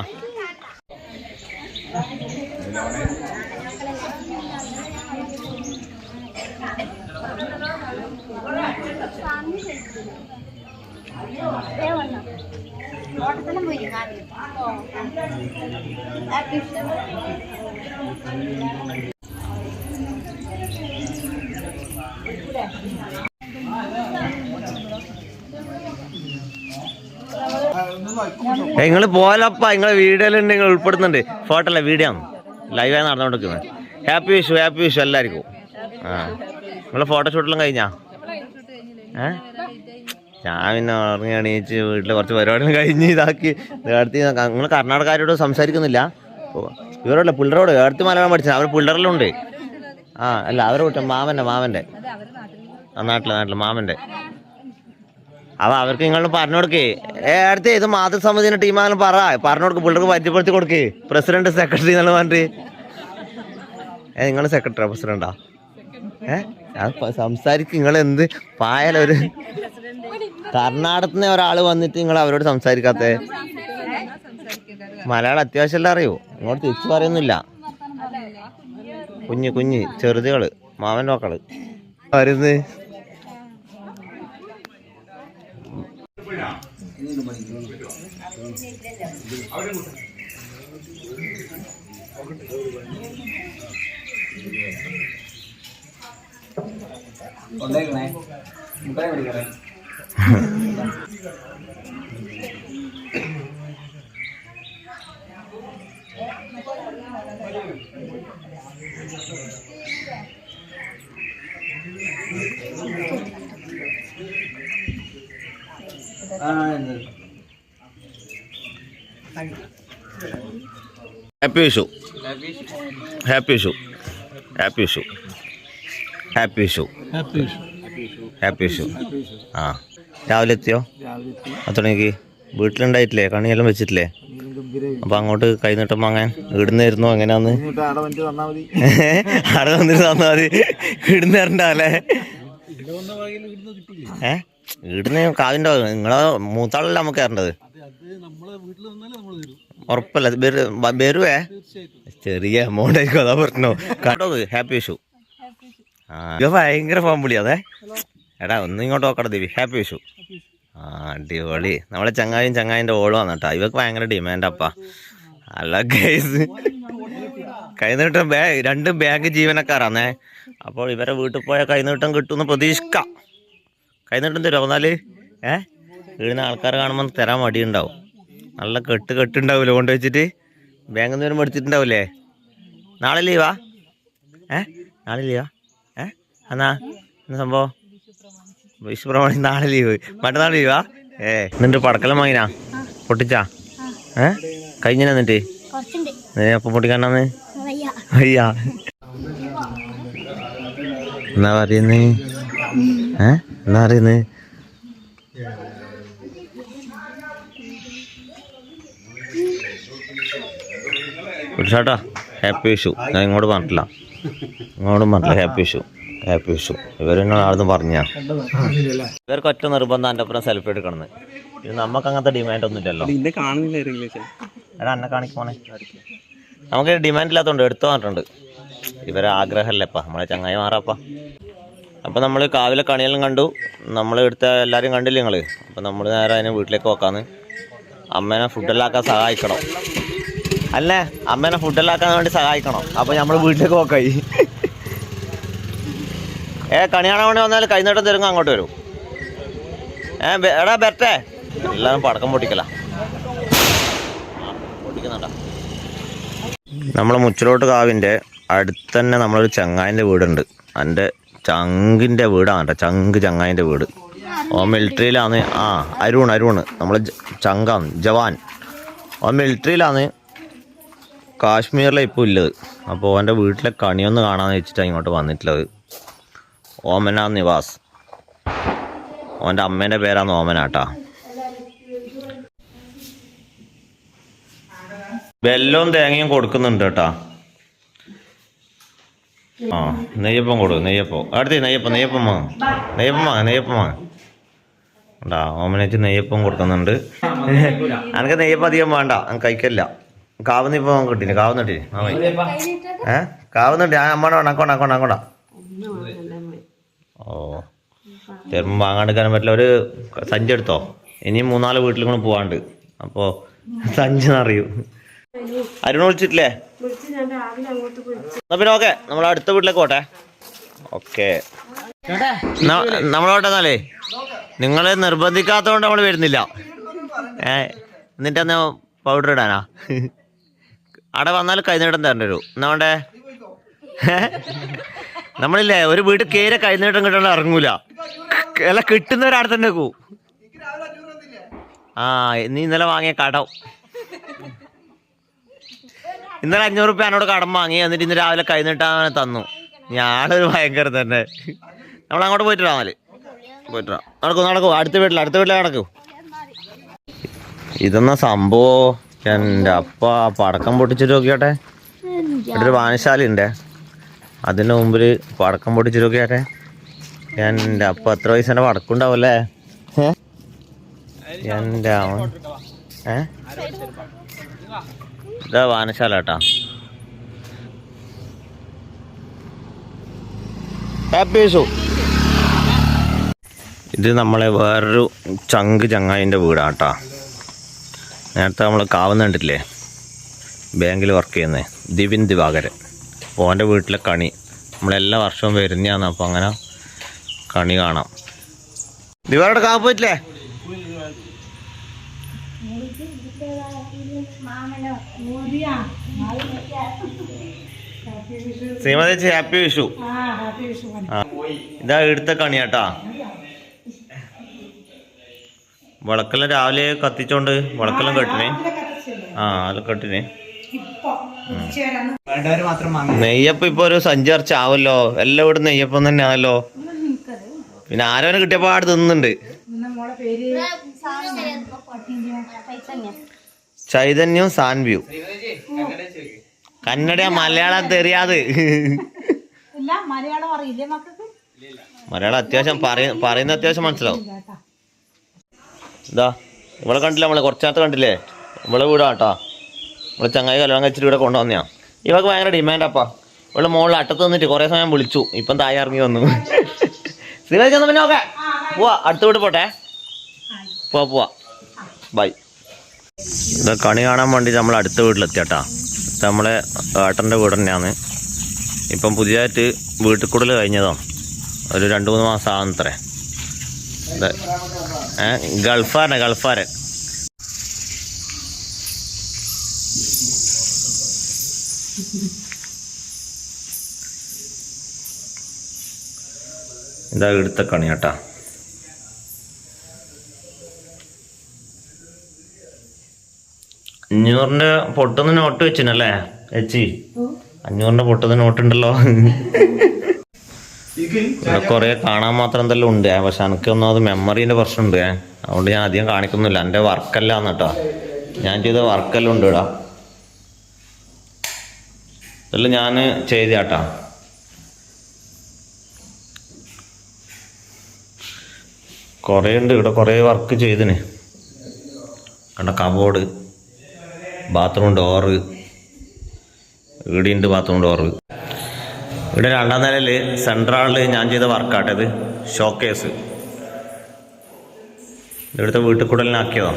Speaker 1: നിങ്ങൾ പോലപ്പ നിങ്ങളെ വീഡിയോയിലുണ്ട്, നിങ്ങൾ ഉൾപ്പെടുന്നുണ്ട്. ഫോട്ടോ അല്ല, വീഡിയോ ആണ്, ലൈവായി നടന്നുകൊണ്ടിരിക്കുന്നത്. ഹാപ്പി വിഷു എല്ലാവർക്കും. നിങ്ങളെ ഫോട്ടോഷൂട്ടെല്ലാം കഴിഞ്ഞാ? ഞാൻ പിന്നെ ഉറങ്ങി എണീച്ച് വീട്ടിൽ കുറച്ച് പരിപാടികൾ കഴിഞ്ഞ് ഇതാക്കി അടുത്ത് നിങ്ങൾ കർണാടകക്കാരോട് സംസാരിക്കുന്നില്ല? ഇവരോടല്ല പിള്ളേരോട് അടുത്ത് മലയാളം പഠിച്ചത് അവർ പിള്ളേരിലുണ്ട്. ആ അല്ല അവരെ വിട്ട മാമൻ്റെ നാട്ടിലെ മാമൻ്റെ. അപ്പോൾ അവർക്ക് നിങ്ങൾ പറഞ്ഞു കൊടുക്കേ. അടുത്ത് ഇത് മാതൃസമിതിൻ്റെ ടീമാണെന്ന് പറഞ്ഞു കൊടുക്കും. പിള്ളേർക്ക് പരിചയപ്പെടുത്തി കൊടുക്കേ. പ്രസിഡന്റ് സെക്രട്ടറി എന്നുള്ള പറഞ്ഞിട്ട്. നിങ്ങൾ സെക്രട്ടറിയാ പ്രസിഡന്റാ? സംസാരിക്കും. നിങ്ങൾ എന്ത് പായാലൊരു കർണാടകത്തിൽ നിന്ന് ഒരാൾ വന്നിട്ട് നിങ്ങൾ അവരോട് സംസാരിക്കാത്തേ? മലയാളം അത്യാവശ്യം അറിയോ? ഇങ്ങോട്ട് തിരിച്ചു പറയുന്നില്ല. കുഞ്ഞ് ചെറുതുകള് മാമൻ്റെ മക്കള് വരുന്നത്. Happy Vishu. Happy Vishu. Happy Vishu. Happy Vishu. Happy Vishu. ആ രാവിലെ എത്തിയോ? അത്രണിക്ക് വീട്ടിലുണ്ടായിട്ടില്ലേ? കണിയെല്ലാം വെച്ചിട്ടില്ലേ? അപ്പൊ അങ്ങോട്ട് കൈനീട്ടം വാങ്ങാൻ ഇടുന്നായിരുന്നു? എങ്ങനെയാന്ന്? അവിടെ വന്നിട്ട് തന്നാ മതി. ഇടുന്നേരണ്ടല്ലേ? ഇടുന്ന കാവിൻ്റെ നിങ്ങളെ മൂത്താളല്ല നമുക്ക് തരേണ്ടത്. ഉറപ്പല്ല വരുവേ? ചെറിയ എമൗണ്ട് ആയിരിക്കും, അതാ പറഞ്ഞോ. കേട്ടോ ഹാപ്പി വിഷു. ആ ഇത് ഭയങ്കര പാമ്പുളി. അതെ എടാ ഒന്ന് ഇങ്ങോട്ട് നോക്കട്ടെ ദേവി. ഹാപ്പി വിഷു. ആ അടിപൊളി. നമ്മളെ ചങ്ങായിൻ്റെ ഓളുവാണ് കേട്ടോ. ഇവക്ക് ഭയങ്കര ഡിമാൻഡപ്പാ. അല്ല ഗൈസ് കൈനീട്ടം രണ്ടും ബാങ്ക് ജീവനക്കാരാന്നേ. അപ്പോൾ ഇവരെ വീട്ടിൽ പോയാൽ കൈനീട്ടം കിട്ടുമെന്ന് പ്രതീക്ഷിക്കാം. കൈനീട്ടം തരുമോ? എന്നാല് വീഴുന്ന ആൾക്കാരെ കാണുമ്പോൾ തരാൻ മടിയുണ്ടാവും. നല്ല കെട്ടുണ്ടാവില്ലേ കൊണ്ടുവച്ചിട്ട്? ബാങ്കിൽ നിന്ന് വരുമ്പോൾ എടുത്തിട്ടുണ്ടാവില്ലേ? നാളെ ലീവാ? നാളെ ലീവാ? എന്നാ സംഭവം? വിഷു പ്രമാണി നാളെ ലീവ്, മറ്റന്നാൾ ലീവാ? എന്നിട്ട് പടക്കെല്ലാം വാങ്ങിനാ? പൊട്ടിച്ചാ? കഴിഞ്ഞ എന്നിട്ട് അപ്പം പൊട്ടിക്കാനാന്ന് അയ്യാ എന്നാ പറയുന്നേ? എന്നാ പറയുന്നേ? കുടിച്ചാട്ടാ ഹാപ്പി വിഷു. ഞാൻ ഇങ്ങോട്ട് പറഞ്ഞിട്ടില്ല ഹാപ്പി വിഷു. ഹാപ്പി വിഷു. ഇവരെന്നെ ആളെന്ന് പറഞ്ഞാ ഇവർക്ക് ഒറ്റ നിർബന്ധം എൻ്റെ ഒപ്പം സെൽഫി എടുക്കണമെന്ന്. ഇത് നമുക്ക് അങ്ങനത്തെ ഡിമാൻഡ് ഒന്നും ഇല്ലല്ലോ. എടാ എന്നെ കാണിക്കോണേ. നമുക്ക് ഡിമാൻഡ് ഇല്ലാത്തതുകൊണ്ട് എടുത്തു പറഞ്ഞിട്ടുണ്ട്. ഇവരെ ആഗ്രഹമല്ലേപ്പാ നമ്മളെ ചങ്ങായി മാറാപ്പാ. അപ്പം നമ്മൾ കാവിലെ കണിയെല്ലാം കണ്ടു. നമ്മൾ എടുത്ത എല്ലാവരും കണ്ടില്ല നിങ്ങൾ? അപ്പം നമ്മൾ നേരെ അതിനെ വീട്ടിലേക്ക് നോക്കാന്ന്. അമ്മേനെ ഫുഡെല്ലാം ആക്കാൻ സഹായിക്കണം. അല്ലേ അമ്മേനെ ഫുഡെല്ലാം ആക്കാൻ വേണ്ടി സഹായിക്കണം. അപ്പം നമ്മൾ വീട്ടിലേക്ക് നോക്കായി. കണി കാണാൻ വേണ്ടി വന്നാൽ കൈനീട്ടം തരുങ്ങ അങ്ങോട്ട് വരും. എടാ ബെറ്റേ എല്ലാവരും പടക്കം പൊട്ടിക്കല പൊട്ടിക്കുന്നുണ്ട. നമ്മളെ മുച്ചിലോട്ട് കാവിൻ്റെ അടുത്ത് തന്നെ നമ്മളൊരു ചങ്ങായിൻ്റെ വീടുണ്ട്. എൻ്റെ ചങ്കിൻ്റെ വീടാണ് കേട്ടോ. ചങ്ങായിൻ്റെ വീട്. ഓ മിലിറ്ററിയിലാണ്. അരുണ് നമ്മളെ ചങ്കാണ്, ജവാൻ. ഓ മിലിറ്ററിയിലാണ്, കാശ്മീരിലാണ് ഇപ്പോൾ ഇല്ലത്. അപ്പോൾ ഓൻ്റെ വീട്ടിലെ കണിയൊന്ന് കാണാമെന്ന് വെച്ചിട്ടാണ് ഇങ്ങോട്ട് വന്നിട്ടുള്ളത്. ഓമന നിവാസ്. ഓൻ്റെ അമ്മേൻ്റെ പേരാണ് ഓമനാട്ടാ. വെല്ലവും തേങ്ങയും കൊടുക്കുന്നുണ്ട് കേട്ടാ. നെയ്യപ്പം കൊടുക്കും. നെയ്യപ്പം അടുത്ത് നെയ്യപ്പം ഉണ്ടാ. ഓമനച്ച് നെയ്യപ്പം കൊടുക്കുന്നുണ്ട്. എനിക്ക് നെയ്യപ്പം അധികം വേണ്ട, കഴിക്കല്ല. കാവുന്ന ഇപ്പം കിട്ടീന്. കാവുന്നിട്ടിന് കാവുന്നുണ്ട്. അമ്മ അക്കോണ്ട. ഓ ചെറുപ്പം വാങ്ങാണ്ടിരിക്കാനും പറ്റില്ല. ഒരു സഞ്ചി എടുത്തോ. ഇനിയും 3-4 വീട്ടിലും കൂടെ പോവാണ്ട്. അപ്പോൾ സഞ്ചി നിറയും. അരുണ് വിളിച്ചിട്ടില്ലേ? എന്നാ പിന്നെ ഓക്കെ നമ്മൾ അടുത്ത വീട്ടിലേക്ക് പോട്ടെ. ഓക്കെ നമ്മളോട്ടെ. എന്നാലേ നിങ്ങൾ നിർബന്ധിക്കാത്തതുകൊണ്ട് നമ്മൾ വരുന്നില്ല. എന്നിട്ട് അന്ന് പൗഡർ ഇടാനാ? അവിടെ വന്നാൽ കൈനീട്ടം തരേണ്ടി വരും. എന്നാണ്ടേ നമ്മളില്ലേ ഒരു വീട്ടിൽ കയറി കൈനീട്ടം കിട്ടാണ്ട് ഇറങ്ങൂല. എല്ലാം കിട്ടുന്നവരവിടെ തന്നെ പോവും. ആ നീ ഇന്നലെ വാങ്ങിയ കടം. ഇന്നലെ 500 റുപ്യ എന്നോട് കടം വാങ്ങി, എന്നിട്ട് ഇന്ന് രാവിലെ കൈനീട്ടാ തന്നു. ഞാനൊരു ഭയങ്കര തന്നെ. നമ്മൾ അങ്ങോട്ട് പോയിട്ടാ മതി, പോയിട്ടാ. നടക്കൂ, അടുത്ത വീട്ടിലെ നടക്കൂ. ഇതെന്നാ സംഭവം? എൻ്റെ അപ്പ പടക്കം പൊട്ടിച്ചിട്ട് നോക്കിയാട്ടെ. ഇവിടെ ഒരു വായനശാല ഉണ്ടേ, അതിൻ്റെ മുമ്പിൽ പടക്കം പൊട്ടിച്ചിട്ട് നോക്കിയാട്ടെ. എൻ്റെ അപ്പ എത്ര പൈസേൻ്റെ പടക്കം ഉണ്ടാവല്ലേ? എൻ്റെ ഇതാ വായനശാല കേട്ടാ. ഹാപ്പി വിഷു. ഇത് നമ്മളെ വേറൊരു ചങ്ങായിൻ്റെ വീടാണ് കേട്ടോ. നേരത്തെ നമ്മൾ കാവുന്ന കണ്ടിട്ടില്ലേ, ബാങ്കിൽ വർക്ക് ചെയ്യുന്നത് ദിവിൻ ദിവാകരൻ. അപ്പോൾ അവൻ്റെ വീട്ടിലെ കണി നമ്മളെല്ലാ വർഷവും വരുന്നതാണ്. അപ്പോൾ അങ്ങനെ കണി കാണാം. ദിവാരുടെ കാവ് പോയിട്ടില്ലേ? ശ്രീമതി ഹാപ്പി വിഷു. ഇതാ ഇവിടുത്തെ കണിയാട്ടാ. വിളക്കെല്ലാം രാവിലെ കത്തിച്ചോണ്ട് വിളക്കെല്ലാം കെട്ടിനെ. അത് കെട്ടിനെ. നെയ്യപ്പം ഇപ്പൊ ഒരു സഞ്ചി ഇറച്ചി ആവല്ലോ. എല്ലാം ഇവിടെ നെയ്യപ്പം തന്നെ ആണല്ലോ. പിന്നെ ആരോനെ കിട്ടിയപ്പോ ആട് തിന്നുന്നുണ്ട്. ചൈതന്യം സാൻവ്യൂ. കന്നഡ മലയാളം തെറിയാത്. മലയാളം അത്യാവശ്യം പറയുന്ന അത്യാവശ്യം മനസ്സിലാവും. ഇതാ ഇവിടെ കണ്ടില്ല, നമ്മളെ കുറച്ചകത്ത് കണ്ടില്ലേ, ഇവിടെ വീടാട്ടോ. ഇവിടെ ചങ്ങായി കല്യാണം കഴിച്ചിട്ട് ഇവിടെ കൊണ്ടുവന്നെയാ. ഇവക്ക് ഭയങ്കര ഡിമാൻഡാപ്പാ. ഇവിടെ മുകളിൽ അട്ടത്ത് നിന്നിട്ട് കുറേ സമയം വിളിച്ചു, ഇപ്പം താഴെ ഇറങ്ങി വന്നു. ശ്രീമതി ചെന്ന പിന്നെ ഓക്കെ പോവാ, അടുത്ത വീട് പോട്ടെ. പോവാ ബൈ. ഇത് കണി കാണാൻ വേണ്ടി നമ്മൾ അടുത്ത വീട്ടിലെത്തിയാട്ടാ. ഇത് നമ്മളെ ഏട്ടൻ്റെ വീട് തന്നെയാണ്. ഇപ്പം പുതിയതായിട്ട് വീട്ടിൽ കൂടുതൽ കഴിഞ്ഞതാണ്. ഒരു 2-3 മാസം ആകുന്നത്രേ. ഗൾഫാരൻ. ഇതാ ഇവിടുത്തെ കണിയാട്ടാ. അഞ്ഞൂറിന്റെ പൊട്ടുന്ന നോട്ട് വെച്ചിനല്ലേ ചേച്ചി? 500ന്റെ പൊട്ടുന്ന നോട്ടുണ്ടല്ലോ. കൊറേ കാണാൻ മാത്രം എന്തെല്ലാം ഉണ്ട്. പക്ഷെ എനിക്കൊന്നും അത് മെമ്മറീന്റെ പ്രശ്നമുണ്ട്. അതുകൊണ്ട് ഞാൻ അധികം കാണിക്കുന്നില്ല. എൻ്റെ വർക്കെല്ലാം കേട്ടോ, ഞാൻ ചെയ്ത വർക്കെല്ലാം ഉണ്ട് ഇടാ. ഇതെല്ലാം ഞാൻ ചെയ്താട്ടാ. കുറേ ഉണ്ട് ഇവിടെ, കുറേ വർക്ക് ചെയ്തിന്. കണ്ട കബോർഡ്, ബാത്റൂം ഡോറ്, ഇവിടെയുണ്ട് ബാത്റൂം ഡോറ്. ഇവിടെ 2ാം നിലയിൽ സെൻട്രലിൽ ഞാൻ ചെയ്ത വർക്കാട്ടത് ഷോക്കേസ്. ഇവിടുത്തെ വീട്ടിൽ കൂടലിനാക്കിയതോ.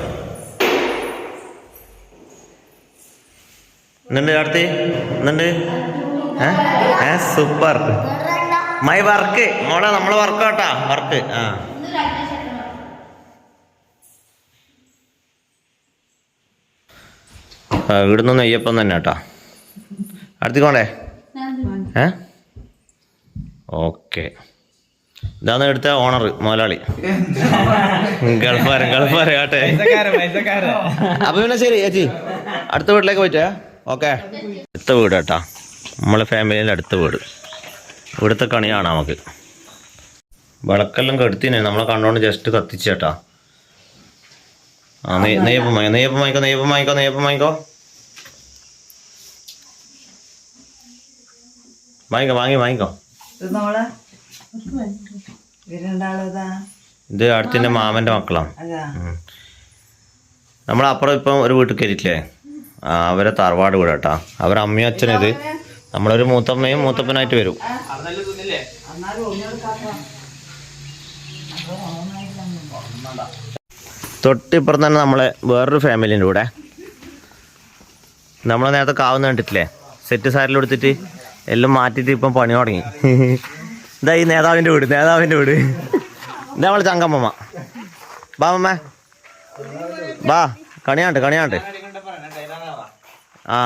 Speaker 1: എന്നുണ്ട് അടുത്ത് എന്നുണ്ട്. സൂപ്പർ മൈ വർക്ക് മോളെ, നമ്മളെ വർക്ക് കേട്ടാ, വർക്ക്. ഇവിടുന്ന് നെയ്യപ്പം തന്നെ കേട്ടാ. അടുത്തേക്കോണ്ടേ. ഓക്കെ. ഇതാന്ന് എടുത്ത ഓണർ മുതലാളി, ഗൾഫാരൻ കേട്ടെ. അപ്പൊ പിന്നെ ശരി ചേച്ചി, അടുത്ത വീട്ടിലേക്ക് പോയിട്ടേ. ഓക്കെ, അടുത്ത വീട് കേട്ടാ, നമ്മളെ ഫാമിലിൻ്റെ അടുത്ത വീട്. ഇവിടുത്തെ കണിയാണ് നമുക്ക്. വിളക്കെല്ലാം കെടുത്തിനെ നമ്മളെ കണ്ടോണ്ട് ജസ്റ്റ് കത്തിച്ചേട്ടാ. നെയ്യപ്പം വാങ്ങിക്കോ. ഇത് അടുത്തിന്റെ മാമന്റെ മക്കളാണ്. നമ്മളപ്പുറം ഇപ്പം ഒരു വീട്ടിൽ കയറിയിട്ടില്ലേ, അവരെ തറവാട് വീട് കേട്ടാ. അവരെ അമ്മയും അച്ഛനും. ഇത് നമ്മളൊരു മൂത്തമ്മയും മൂത്തപ്പനായിട്ട് വരും. തൊട്ടിപ്പുറം തന്നെ നമ്മളെ വേറൊരു ഫാമിലിൻ്റെ കൂടെ. നമ്മളെ നേരത്തെ കാവുന്ന കണ്ടിട്ടില്ലേ, സെറ്റ് സാരിൽ എടുത്തിട്ട് എല്ലാം മാറ്റിയിട്ട് ഇപ്പം പണി തുടങ്ങി. ഇതാ ഈ നേതാവിൻ്റെ വീട്. ഇതാ നമ്മളെ ചങ്കമ്മ. ബാ അമ്മ ബാ, കണിയാണ്ട്.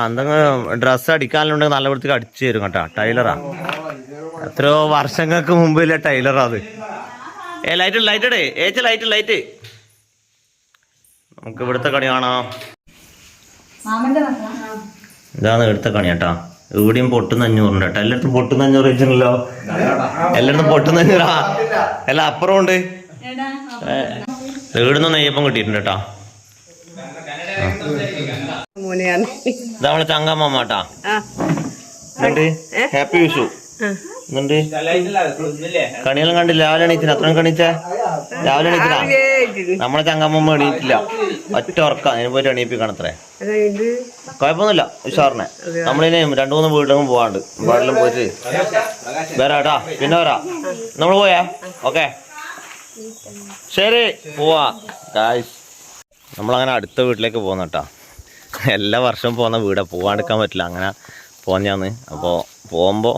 Speaker 1: എന്തെങ്കിലും ഡ്രസ്സ് അടിക്കാനുണ്ടെങ്കിൽ നല്ല വൃത്തിക്ക് അടിച്ചു തരും കേട്ടോ. ടൈലറാ, എത്രയോ വർഷങ്ങൾക്ക് മുമ്പിലെ ടൈലറാ അത്. ലൈറ്റ് ഏച്ച ലൈറ്റ് നമുക്ക് ഇവിടുത്തെ കണി കാണാം.
Speaker 2: മാമന്റെ മക്കളാ.
Speaker 1: ഇതാണ് ഇവിടുത്തെ കണി കേട്ടാ. ഇവിടെയും പൊട്ടുന്ന 500 കേട്ടോ. എല്ലായിടത്തും പൊട്ടുന്ന 500 വെച്ചിട്ടുണ്ടല്ലോ. എല്ലായിടത്തും പൊട്ടുന്ന 500. എല്ലാം അപ്പുറം ഉണ്ട്. ഇവിടുന്ന് നെയ്യപ്പം കിട്ടിയിട്ടുണ്ട് കേട്ടാ. ഇത് നമ്മളെ ചങ്കമ്മ കേട്ടാ. എന്നിട്ട് ഹാപ്പി വിഷു. എന്നിട്ട് കണിയെല്ലാം കണ്ടില്ല. രാവിലെ എണീറ്റില്ല. അത്രയും കണിച്ചേ രാവിലെ എണീറ്റില്ല. നമ്മളെ ചങ്കമ്മ എണീറ്റില്ല. ഒറ്റ ഉറക്കാം. അതിന് പോയിട്ട് എണീപ്പിക്കണം. അത്രേ കുഴപ്പമൊന്നുമില്ല. ഉഷാറിനെ നമ്മളിനി 2-3 വീട്ടിലും പോവാണ്ട്. വീട്ടിലും പോയിട്ട് വരാട്ടാ. പിന്നെ വരാം. നമ്മൾ പോയാ ഓക്കെ ശരി പോവാ ഗായ്സ്. നമ്മളങ്ങനെ അടുത്ത വീട്ടിലേക്ക് പോകുന്ന കേട്ടാ. എല്ലാ വർഷവും പോകുന്ന വീടാ. പോവാണ്ടിരിക്കാൻ പറ്റില്ല. അങ്ങനെ പോന്നാന്ന്. അപ്പോൾ പോകുമ്പോൾ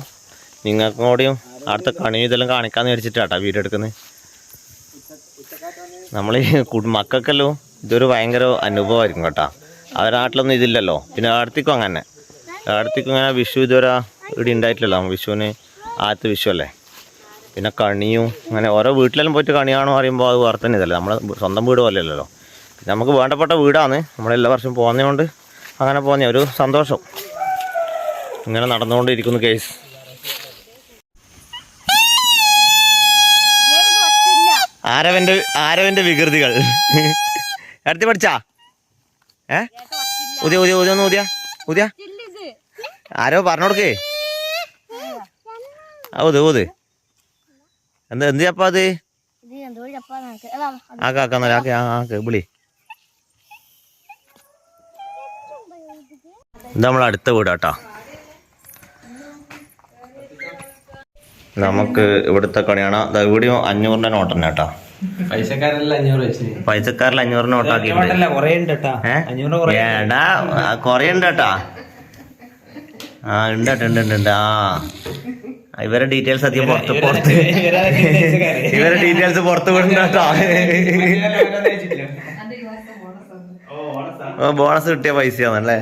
Speaker 1: നിങ്ങൾക്കും കൂടിയും അടുത്ത കണി ഇതെല്ലാം കാണിക്കാന്ന് വിചാരിച്ചിട്ടാട്ടാ വീഡിയോ എടുക്കുന്നത്. നമ്മൾ മക്കൾക്കല്ലോ ഇതൊരു ഭയങ്കര അനുഭവമായിരിക്കും കേട്ടോ. അവരുടെ നാട്ടിലൊന്നും ഇതില്ലല്ലോ. പിന്നെ അടുത്തേക്കും അങ്ങനെ അടുത്തേക്കും ഇങ്ങനെ വിഷു ഇതുവരെ ഇവിടെ ഉണ്ടായിട്ടില്ലല്ലോ. വിഷുവിന് ആദ്യത്തെ വിഷു അല്ലേ. പിന്നെ കണിയും അങ്ങനെ ഓരോ വീട്ടിലെല്ലാം പോയിട്ട് കണിയാണെന്ന് പറയുമ്പോൾ അത് വേറെ തന്നെ ഇതല്ലേ. നമ്മളെ സ്വന്തം വീട് പോലെയല്ലല്ലോ. നമുക്ക് വേണ്ടപ്പെട്ട വീടാണ്. നമ്മളെല്ലാ വർഷവും പോകുന്നതുകൊണ്ട് അങ്ങനെ പോകുന്ന ഒരു സന്തോഷം ഇങ്ങനെ നടന്നുകൊണ്ടിരിക്കുന്നു കേസ്. ആരവന്റെ വികൃതികൾ അടുത്ത് പഠിച്ചാ ഊതിയ ഊതിയ ഊതിയ ഒന്ന് ഊതിയ ഊതിയ ആരോ പറഞ്ഞോടുക്കേ. ഊത് ഊത് എന്ത് ചപ്പാ അത് ആക്കാന്നല്ലേ ആക്കെ ആക്ക് വിളി. ഇത് നമ്മളെ അടുത്ത വീടാട്ടാ. നമുക്ക് ഇവിടുത്തെ കണിയാണ്. ഇവിടെയും 500 നോട്ട് തന്നെ കേട്ടാ. പൈസക്കാരെല്ലാം 500 നോട്ടാക്കിയിട്ടുണ്ട്. ഏടാ കൊറേ ഉണ്ട് കേട്ടാ. ആ ഉണ്ട്. ആ ഇവരെ ഡീറ്റെയിൽസ് അധികം പുറത്ത് ഇവരെ ഡീറ്റെയിൽസ് പുറത്ത് വിടണ്ടാ. ബോണസ് കിട്ടിയ പൈസയാണല്ലേ.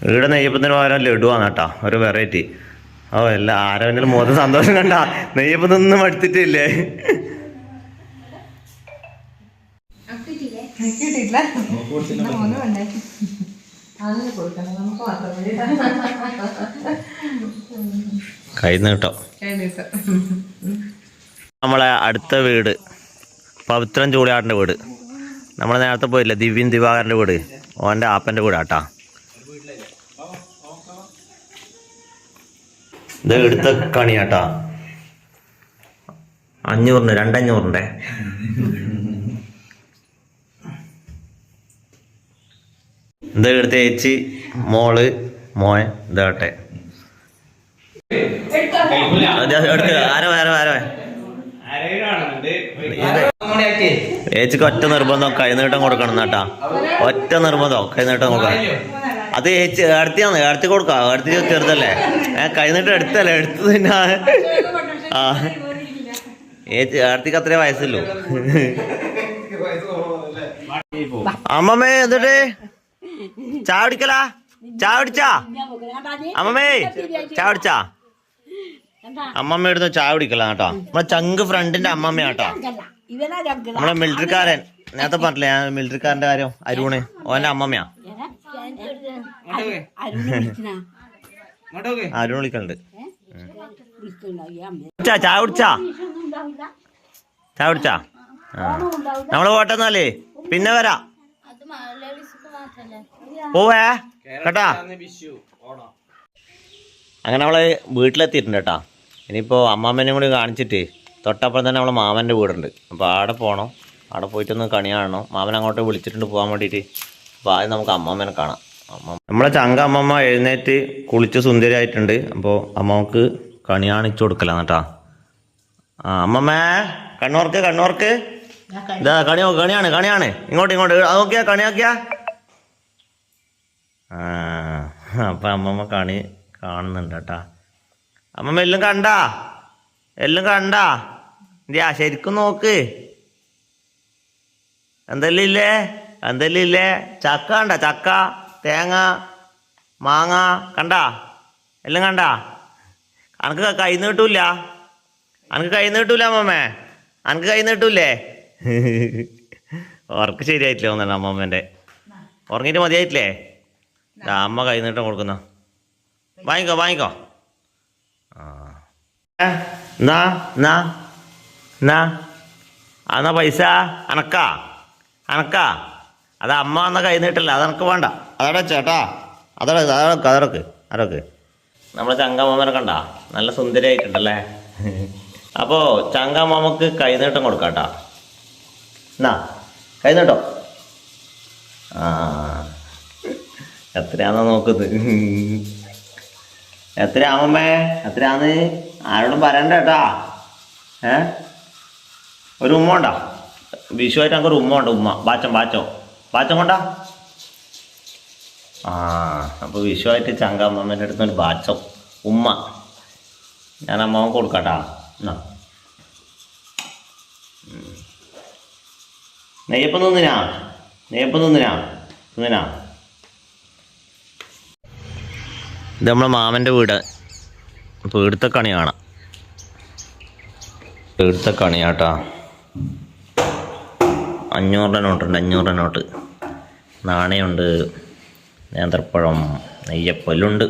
Speaker 1: ഇവിടെ നെയ്യപ്പത്തിന് പകരം ലഡുവാണ് കേട്ടാ. ഒരു വെറൈറ്റി. ഓ എല്ലാ ആരവൻ്റെ മുഖത്ത് സന്തോഷം കണ്ട. നെയ്യപ്പത്തൊന്നും മടുത്തിട്ടില്ലേ. കയ്യിൽ നിന്ന് കേട്ടോ. നമ്മളെ അടുത്ത വീട് പവിത്രൻ ചൂളിയാറിൻ്റെ വീട്. നമ്മൾ നേരത്തെ പോയില്ല ദിവ്യൻ ദിവാകരൻ്റെ വീട്. ഓൻ്റെ ആപ്പൻ്റെ വീടാട്ടാ. ഇത് എടുത്ത കണിയാട്ടാ. 500 2,500 ഇത് എടുത്ത ചേച്ചി മോള് മോൻ ഇതാട്ടെ. ചേച്ചിക്ക് ഒറ്റ നിർബന്ധം കൈനീട്ടം കൊടുക്കണം എന്നാട്ടാ. ഒറ്റ നിർബന്ധം കൈനീട്ടം കൊടുക്കണം. അത് ചേച്ചി അടുത്തിയാണ്. അടുത്ത് കൊടുക്കാം. അടുത്ത് ചെറുതല്ലേ. കൈനീട്ടം എടുത്തല്ലേ. എടുത്ത് തന്നെ ആ ചേച്ചി അടുത്തേക്ക് അത്രേ വയസ്സുള്ളൂ. അമ്മമ്മേ എന്നിട്ട് ചായ കുടിക്കലാ. ചായ കുടിച്ചാ അമ്മമ്മേ? ചായ കുടിച്ചാ? അമ്മമ്മ ഇടുന്ന ചായ കുടിക്കല കേട്ടോ. നമ്മളെ ചങ്ക് ഫ്രണ്ടിന്റെ അമ്മമ്മയാട്ടോ. നമ്മളെ മിലിറ്ററിക്കാരൻ നേരത്തെ പറഞ്ഞില്ലേ ഞാൻ മിലിറ്ററിക്കാരന്റെ കാര്യം. അരുണ് ഓന്റെ അമ്മമ്മയാ. അരുൺ വിളിക്കലുണ്ട്. ചായ കുടിച്ചാ? ചായ കുടിച്ചാ? നമ്മള് പോട്ടെന്നാലേ പിന്നെ വരാ. പോവേ കേട്ടാ. അങ്ങനെ നമ്മള് വീട്ടിലെത്തിയിട്ടുണ്ട് കേട്ടാ. ഇനിയിപ്പോൾ അമ്മാമ്മേനെയും കൂടി കാണിച്ചിട്ട് തൊട്ടപ്പുറം തന്നെ നമ്മളെ മാമൻ്റെ വീടുണ്ട്. അപ്പോൾ അവിടെ പോകണം. അവിടെ പോയിട്ടൊന്ന് കണി കാണണം. മാമൻ അങ്ങോട്ട് വിളിച്ചിട്ടുണ്ട് പോകാൻ വേണ്ടിയിട്ട്. അപ്പോൾ ആദ്യം നമുക്ക് അമ്മാമ്മേനെ കാണാം. നമ്മളെ ചങ്ക അമ്മമ്മ എഴുന്നേറ്റ് കുളിച്ച് സുന്ദരിയായിട്ടുണ്ട്. അപ്പോൾ അമ്മമ്മക്ക് കണി കാണിച്ചു കൊടുക്കലാണ് കേട്ടാ. ആ അമ്മമ്മേ കണ്ണോർക്ക് ഇതാ കണിയാണ്. ഇങ്ങോട്ട് അത് നോക്കിയാ കണി നോക്കിയാ. അപ്പം അമ്മമ്മ കണി കാണുന്നുണ്ട് കേട്ടാ. അമ്മമ്മ എല്ലാം കണ്ടാ ഇന്ത്യ ശരിക്കും നോക്ക്. എന്തെല്ലാം ഇല്ലേ ചക്ക കണ്ട? ചക്ക തേങ്ങ മാങ്ങ കണ്ടാ? എല്ലാം കണ്ടാ? അനക്ക് കൈ നീട്ടൂല അമ്മമ്മേ. അനക്ക് കൈ നീട്ടൂലേ? വർക്ക് ശരിയായിട്ടില്ല ഒന്നല്ല അമ്മമ്മേൻ്റെ. ഉറങ്ങിയിട്ട് മതിയായിട്ടില്ലേ? അമ്മ കൈ നീട്ടം കൊടുക്കുന്ന. വാങ്ങിക്കോ വാങ്ങിക്കോ. ആ എന്നാ എന്നാ എന്നാ എന്നാ പൈസ അനക്കാ അനക്കാ. അത് അമ്മ വന്ന കൈ നീട്ടല്ല, അത് എനക്ക് വേണ്ട. അതവിടെ ചേട്ടാ, അതടക്ക് അതൊക്കെ. നമ്മളെ ചങ്കമ്മനെ കണ്ട നല്ല സുന്ദരിയായിട്ടുണ്ടല്ലേ. അപ്പോൾ ചങ്കമ്മക്ക് കൈ നീട്ടം കൊടുക്കാട്ടാ. എന്നാ കൈ നീട്ടോ. ആ എത്രയാണെന്ന് നോക്കുന്നത്. എത്രയാമമ്മേ എത്രയാന്ന് ആരോടും പറയണ്ട കേട്ടാ. ഒരു ഉമ്മ ഉണ്ടോ? വിഷുവായിട്ട് ഞങ്ങൾക്ക് ഒരു ഉമ്മ ഉണ്ട്. ഉമ്മ ബാച്ചം കൊണ്ടാ. ആ അപ്പോൾ വിഷുവായിട്ട് ചങ്കമ്മേൻ്റെ അടുത്തൊരു ബാച്ചം ഉമ്മ ഞാൻ അമ്മാവൻ കൊടുക്കാട്ടാ. എന്നാ നെയ്യപ്പം തിന്നിനാ ഇത് നമ്മളെ മാമൻ്റെ വീട്. അപ്പോൾ ഇവിടുത്തെ കണി കാണാം. ഇവിടുത്തെ കണിയാട്ടാ. 500 നോട്ടുണ്ട്, 500 നോട്ട്. നാണയമുണ്ട്, നേന്ത്രപ്പഴം, നെയ്യപ്പല്ലുണ്ട്.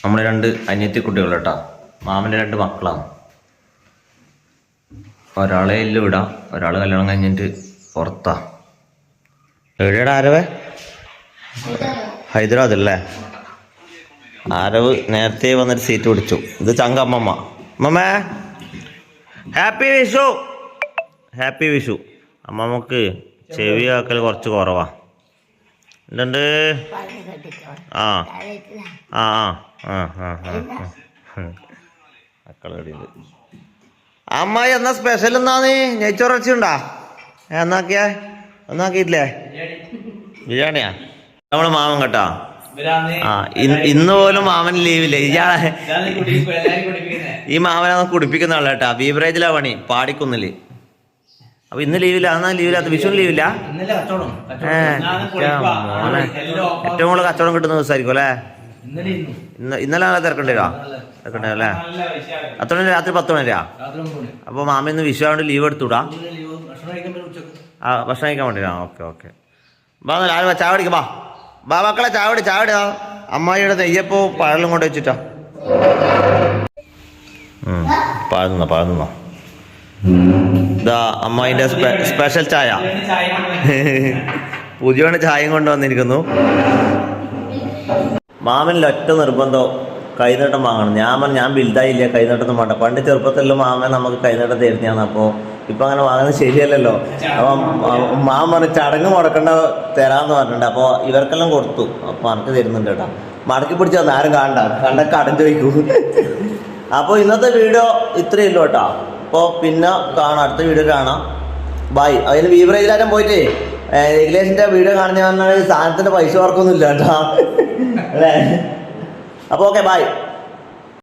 Speaker 1: നമ്മുടെ 2 അനിയത്തി കുട്ടികൾ കേട്ടോ. മാമൻ്റെ 2 മക്കളാണ്. ഒരാളെ ഇല്ല വിടാം, ഒരാൾ കല്യാണം കഴിഞ്ഞിട്ട് പുറത്താ. എവിടെയാണ് ആരവ്? ഹൈദരാബാദ് അല്ലേ? ആരവ് നേരത്തെ വന്നിട്ട് സീറ്റ് പിടിച്ചു. ഇത് ചങ്കമ്മമ്മ. അമ്മമ്മേ ഹാപ്പി വിഷു. ഹാപ്പി വിഷു. അമ്മമ്മക്ക് ചെവി ആക്കൽ കുറച്ച് കുറവാ. എന്തുണ്ട്? ആ ആ ആ ആ മക്കളുണ്ട്. അമ്മായി എന്നാ സ്പെഷ്യൽ എന്നാന്ന്? നെയ്ച്ചോറച്ചിണ്ടാ? എന്നാക്കിയിട്ടില്ലേ? ബിരിയാണിയാ? നമ്മളെ മാമൻ കേട്ടാ. ആ ഇന്ന് പോലും മാമൻ ലീവില്ല. ഇയാളെ ഈ മാമനെ കുടിപ്പിക്കുന്ന ആളെ കേട്ടാ. ബീവറേജിലാ പണി, പാടിക്കുന്നില്ല. അപ്പൊ ഇന്ന് ലീവില്ല. എന്നാ ലീവില്ലാത്ത? വിഷുവിന് ലീവില്ല? ഏറ്റവും കൂടുതൽ കച്ചവടം കിട്ടുന്ന ദിവസമായിരിക്കും അല്ലേ? ഇന്നലെ നല്ല തിരക്കണ്ടേരാ? തിരക്കണ്ടേ? അത്ര രാത്രി 10 മണിരാ? അപ്പൊ മാമ ഇന്ന് വിഷു ആയതുകൊണ്ട് ലീവ് എടുത്തുവിടാ. ആ ഭക്ഷണം കഴിക്കാൻ വേണ്ടിയാ? ഓക്കെ. ബാ രാവിലെ ചായ കുടിക്കാം. ബാ മക്കളെ ചായ കുടി. അമ്മായിയുടെ നെയ്യപ്പോ പഴലും കൊണ്ട് വെച്ചിട്ടാ. പഴന്നോ ഇതാ അമ്മായിന്റെ സ്പെഷ്യൽ ചായ. പുതിയ ചായയും കൊണ്ടുവന്നിരിക്കുന്നു. മാമനിൽ ഒറ്റ നിർബന്ധം കൈനീട്ടം വാങ്ങണം. ഞാൻ വലുതായില്ല, കൈനീട്ടൊന്നും വേണ്ട. പണ്ട് ചെറുപ്പത്തിലുള്ള മാമൻ നമുക്ക് കൈനീട്ടം തരുന്നതാണ്. അപ്പോൾ ഇപ്പം അങ്ങനെ വാങ്ങുന്നത് ശരിയല്ലല്ലോ. അപ്പം മാമൻ പറഞ്ഞ് ചടങ്ങ് മുടക്കേണ്ട തരാമെന്ന് പറഞ്ഞിട്ടുണ്ട്. അപ്പോൾ ഇവർക്കെല്ലാം കൊടുത്തു. അപ്പോൾ എനിക്ക് തരുന്നുണ്ട് കേട്ടോ. മടക്കി പിടിച്ച് വന്ന് ആരും കണ്ട കടം ചോദിക്കൂ. അപ്പോൾ ഇന്നത്തെ വീഡിയോ ഇത്രയേ ഉള്ളൂ കേട്ടോ. അപ്പോൾ പിന്നെ കാണാം, അടുത്ത വീഡിയോ കാണാം. ബൈ. അതിന് ബീവറേജിലാരും പോയിട്ട് ഏകദേശിൻ്റെ വീഡിയോ കാണുന്ന സാധനത്തിൻ്റെ പൈസ ഓർക്കൊന്നുമില്ല കേട്ടോ അല്ലേ? അപ്പോൾ ഓക്കെ ബൈ.